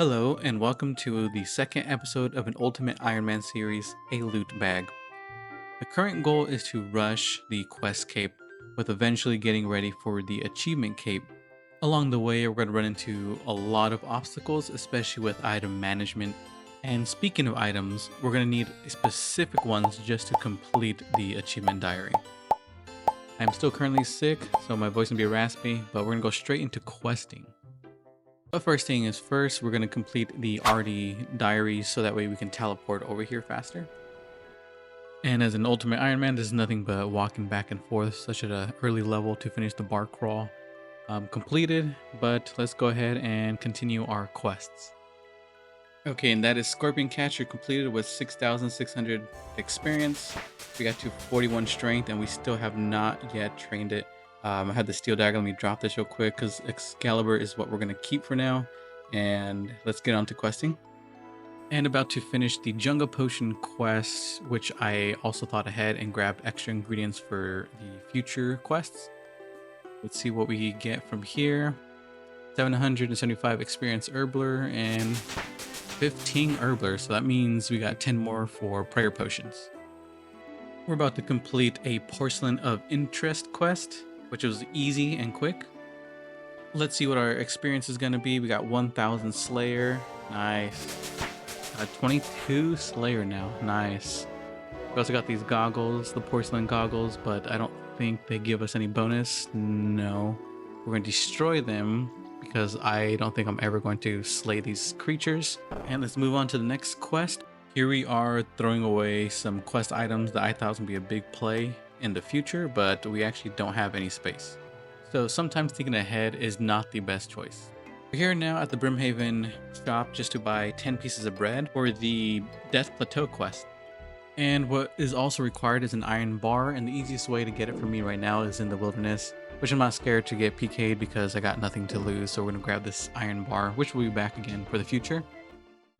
Hello, and welcome to the second episode of an Ultimate Ironman series, A Loot Bag. The current goal is to rush the quest cape, with eventually getting ready for the achievement cape. Along the way, we're going to run into a lot of obstacles, especially with item management. And speaking of items, we're going to need specific ones just to complete the achievement diary. I'm still currently sick, so my voice can be raspy, but we're going to go straight into questing. But first thing is first, we're going to complete the RD diaries so that way we can teleport over here faster. And as an Ultimate Ironman, this is nothing but walking back and forth, such at an early level to finish the bar crawl completed. But let's go ahead and continue our quests. Okay, and that is Scorpion Catcher completed with 6,600 experience. We got to 41 strength, and we still have not yet trained it. I had the steel dagger. Let me drop this real quick because Excalibur is what we're going to keep for now. And let's get on to questing. And about to finish the Jungle Potion quest, which I also thought ahead and grabbed extra ingredients for the future quests. Let's see what we get from here. 775 experience Herbler and 15 Herbler. So that means we got 10 more for prayer potions. We're about to complete a Porcelain of Interest quest, which was easy and quick. Let's see what our experience is going to be. We got 1,000 Slayer. Nice. 22 Slayer now. Nice. We also got these goggles, the porcelain goggles, but I don't think they give us any bonus. No. We're going to destroy them because I don't think I'm ever going to slay these creatures. And let's move on to the next quest. Here we are throwing away some quest items that I thought was going to be a big play in the future, but we actually don't have any space. So sometimes thinking ahead is not the best choice. We're here now at the Brimhaven shop just to buy 10 pieces of bread for the Death Plateau quest. And what is also required is an iron bar, and the easiest way to get it for me right now is in the wilderness, which I'm not scared to get PK'd because I got nothing to lose, so we're going to grab this iron bar, which will be back again for the future.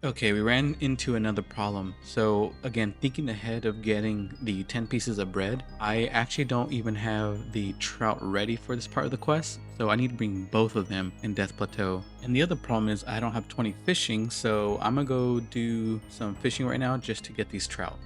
Okay, we ran into another problem. So again, thinking ahead of getting the 10 pieces of bread, I actually don't even have the trout ready for this part of the quest. So I need to bring both of them in Death Plateau. And the other problem is I don't have 20 fishing, so I'm gonna go do some fishing right now just to get these trout.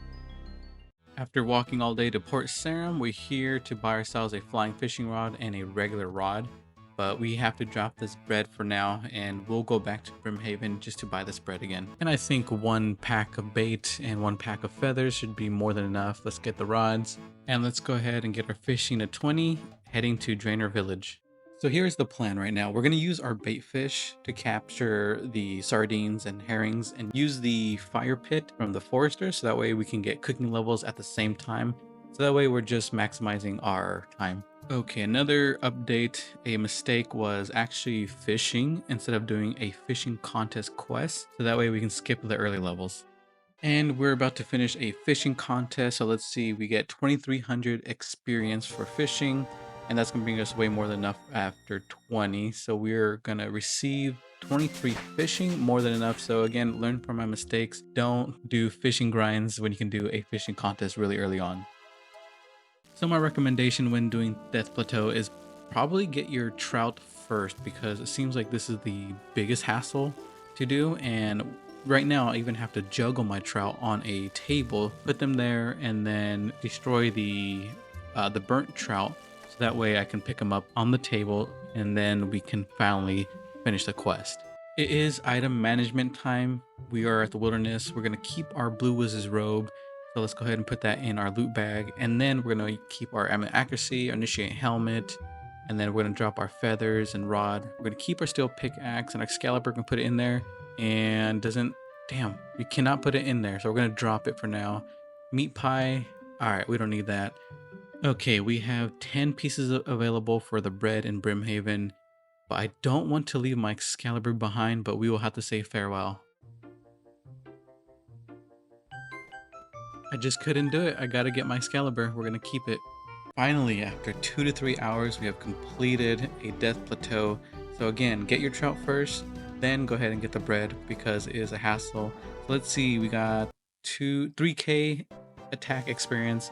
After walking all day to Port Sarim, we're here to buy ourselves a flying fishing rod and a regular rod. But we have to drop this bread for now, and we'll go back to Brimhaven just to buy this bread again. And I think one pack of bait and one pack of feathers should be more than enough. Let's get the rods, and let's go ahead and get our fishing to 20, heading to Drainer Village. So here's the plan right now. We're going to use our bait fish to capture the sardines and herrings and use the fire pit from the forester, so that way we can get cooking levels at the same time. So that way we're just maximizing our time. Okay, another update. A mistake was actually fishing instead of doing a fishing contest quest. So that way we can skip the early levels. And we're about to finish a fishing contest. So let's see, we get 2,300 experience for fishing. And that's going to bring us way more than enough after 20. So we're going to receive 23 fishing, more than enough. So again, learn from my mistakes. Don't do fishing grinds when you can do a fishing contest really early on. So my recommendation when doing Death Plateau is probably get your trout first, because it seems like this is the biggest hassle to do. And right now I even have to juggle my trout on a table, put them there, and then destroy the burnt trout. So that way I can pick them up on the table, and then we can finally finish the quest. It is item management time. We are at the wilderness. We're going to keep our Blue Wizard's robe. So let's go ahead and put that in our loot bag. And then we're going to keep our Amulet Accuracy, our Initiate Helmet, and then we're going to drop our feathers and rod. We're going to keep our Steel Pickaxe, and our Excalibur can put it in there. And damn, you cannot put it in there. So we're going to drop it for now. Meat Pie. All right, we don't need that. Okay, we have 10 pieces available for the bread in Brimhaven. But I don't want to leave my Excalibur behind, but we will have to say farewell. I just couldn't do it. I gotta get my Excalibur. We're gonna keep it. Finally, after 2 to 3 hours, we have completed a Death Plateau. So again, get your trout first, then go ahead and get the bread because it is a hassle. So let's see, we got 3k attack experience.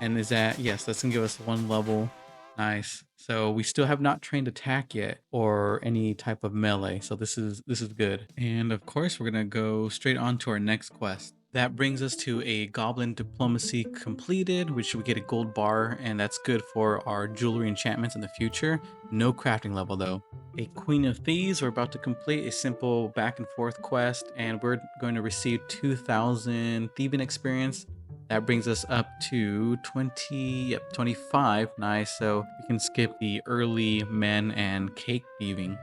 And is that, yes, that's gonna give us 1 level. Nice. So we still have not trained attack yet or any type of melee. So this is good. And of course, we're gonna go straight on to our next quest. That brings us to a goblin diplomacy completed, which we get a gold bar, and that's good for our jewelry enchantments in the future. No crafting level though. A Queen of Thieves, we're about to complete a simple back and forth quest, and we're going to receive 2,000 thieving experience. That brings us up to 25. Nice. So we can skip the early men and cake thieving.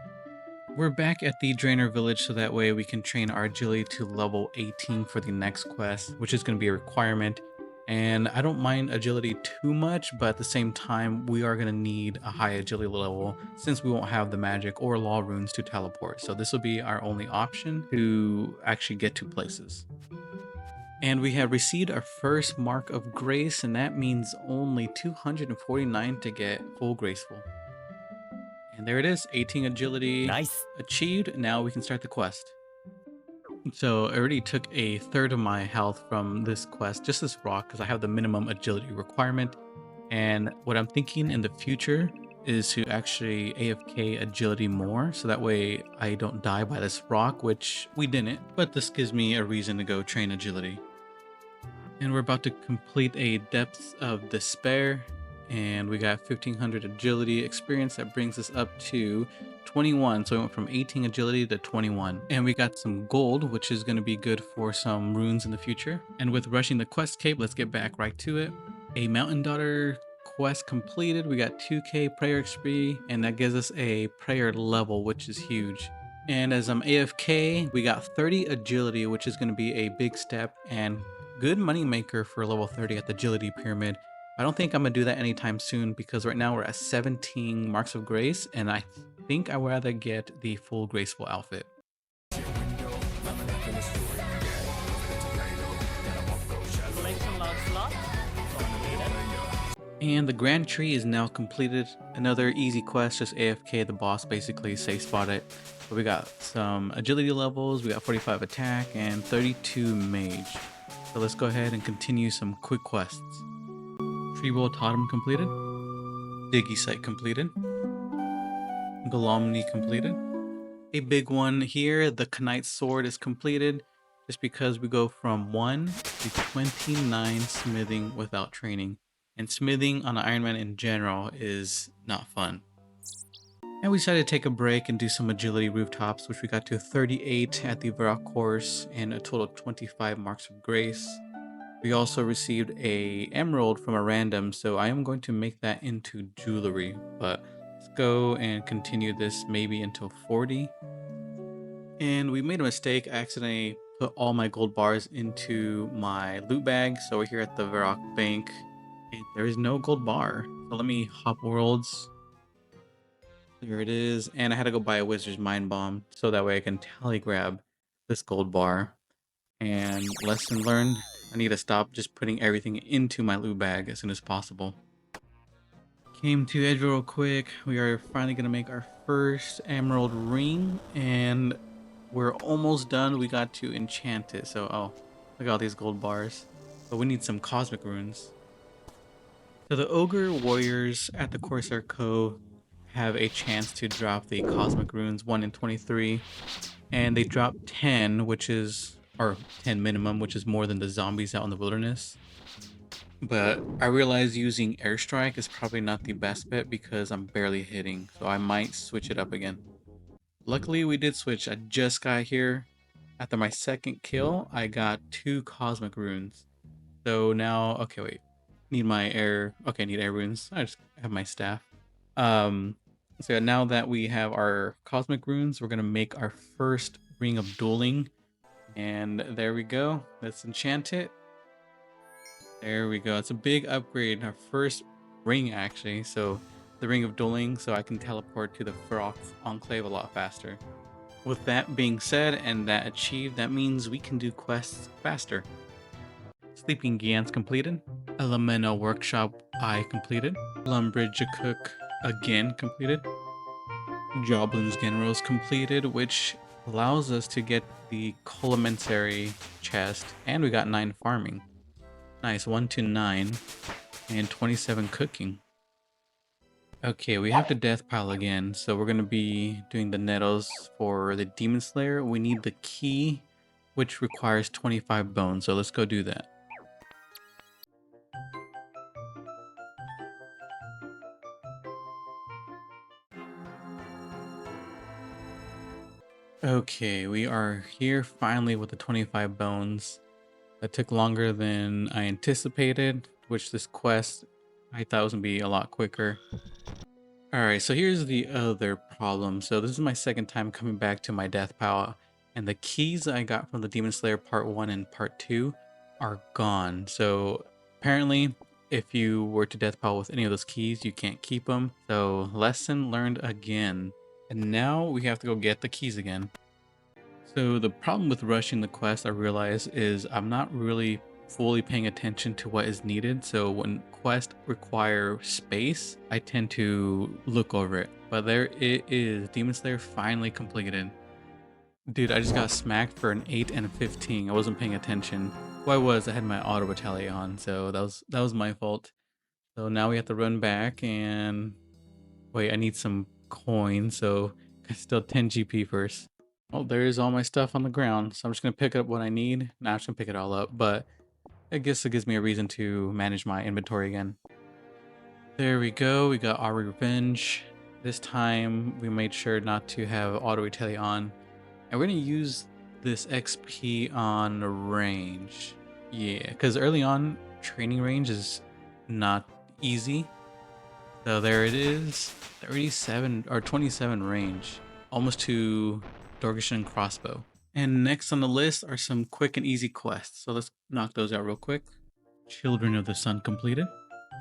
We're back at the Drainer Village, so that way we can train our agility to level 18 for the next quest, which is going to be a requirement. And I don't mind agility too much, but at the same time, we are going to need a high agility level since we won't have the magic or law runes to teleport. So this will be our only option to actually get to places. And we have received our first mark of grace, and that means only 249 to get full graceful. And there it is, 18 agility Nice. achieved. Now we can start the quest. So I already took a third of my health from this quest, just this rock, because I have the minimum agility requirement. And what I'm thinking in the future is to actually AFK agility more, so that way I don't die by this rock, which we didn't, but this gives me a reason to go train agility. And we're about to complete a Depths of Despair, and we got 1500 agility experience. That brings us up to 21. So we went from 18 agility to 21. And we got some gold, which is going to be good for some runes in the future. And with rushing the quest cape, let's get back right to it. A Mountain Daughter quest completed. We got 2k prayer XP, and that gives us a prayer level, which is huge. And as I'm AFK, we got 30 agility, which is going to be a big step and good money maker for level 30 at the agility pyramid. I don't think I'm gonna do that anytime soon because right now we're at 17 marks of grace, and I think I would rather get the full graceful outfit. And the Grand Tree is now completed. Another easy quest, just AFK the boss, basically safe spot it. But we got some agility levels, we got 45 attack and 32 mage. So let's go ahead and continue some quick quests. Treebowl Totem completed. Diggy Site completed. Golomni completed. A big one here, the Knight Sword is completed, just because we go from 1 to 29 smithing without training. And smithing on an Ironman in general is not fun. And we decided to take a break and do some agility rooftops, which we got to 38 at the Varrock course and a total of 25 marks of grace. We also received a emerald from a random, so I am going to make that into jewelry. But let's go and continue this maybe until 40. And we made a mistake. I accidentally put all my gold bars into my loot bag. So we're here at the Varrock Bank, and there is no gold bar. So let me hop worlds. There it is. And I had to go buy a Wizard's Mind Bomb so that way I can tally grab this gold bar. And lesson learned, I need to stop just putting everything into my loot bag as soon as possible. Came to Edge real quick. We are finally going to make our first emerald ring, and we're almost done. We got to enchant it. So, oh, look at all these gold bars. But we need some cosmic runes. So the Ogre Warriors at the Corsair Cove have a chance to drop the cosmic runes 1 in 23, and they drop 10, which is, or 10 minimum, which is more than the zombies out in the wilderness. But I realize using airstrike is probably not the best bet because I'm barely hitting, so I might switch it up again. Luckily we did switch. I just got here. After my second kill, I got 2 cosmic runes. So now, okay, wait, need my air, okay, need air runes. I just have my staff. So yeah, now that we have our cosmic runes, we're gonna make our first ring of dueling, and there we go. Let's enchant it. There we go. It's a big upgrade. Our first ring, actually. So the ring of dueling, so I can teleport to the Ferox Enclave a lot faster. With that being said and that achieved, that means we can do quests faster. Sleeping Giants completed. Elemental Workshop I completed. Lumbridge Cook again completed. Joblin's Generals completed, which allows us to get the Colomentary chest, and we got 9 farming. Nice, 1 to 9 and 27 cooking. Okay, we have to death pile again, so we're gonna be doing the nettles for the Demon Slayer. We need the key, which requires 25 bones, so let's go do that. Okay, we are here finally with the 25 bones. That took longer than I anticipated, which this quest I thought was gonna be a lot quicker. Alright, so here's the other problem. So this is my second time coming back to my death pile, and the keys I got from the Demon Slayer part 1 and part 2 are gone. So apparently, if you were to death pile with any of those keys, you can't keep them. So lesson learned again. And now we have to go get the keys again. So the problem with rushing the quest, I realize, is I'm not really fully paying attention to what is needed. So when quests require space, I tend to look over it. But there it is, Demon Slayer finally completed. Dude, I just got smacked for an 8 and a 15. I wasn't paying attention. Well, I had my auto retaliate on, so that was my fault. So now we have to run back and wait, I need some coins, so I still 10 GP first. Well, there's all my stuff on the ground, so I'm just gonna pick up what I need. Now I'm just gonna pick it all up, but I guess it gives me a reason to manage my inventory again. There we go, we got our revenge. This time we made sure not to have auto retaliate on. And we're gonna use this XP on range. Yeah, because early on, training range is not easy. So there it is, 37 or 27 range, almost to Dorgeshan crossbow. And next on the list are some quick and easy quests. So let's knock those out real quick. Children of the Sun completed.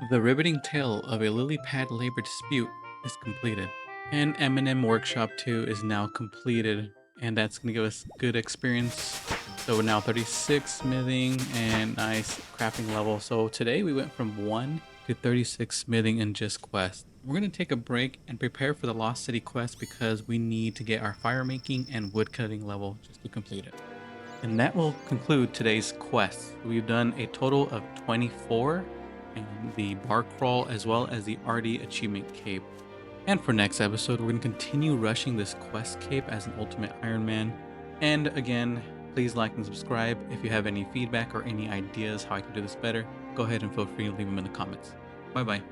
The riveting tale of a lily pad labor dispute is completed. And M&M Workshop 2 is now completed. And that's going to give us good experience. So we're now 36 smithing and nice crafting level. So today we went from 1 to 36 smithing in just quest. We're going to take a break and prepare for the Lost City quest because we need to get our fire making and wood cutting level just to complete it. And that will conclude today's quest. We've done a total of 24 and the bar crawl as well as the RD achievement cape. And for next episode, we're going to continue rushing this quest cape as an ultimate Ironman. And again, please like and subscribe. If you have any feedback or any ideas how I can do this better, go ahead and feel free to leave them in the comments. Bye bye.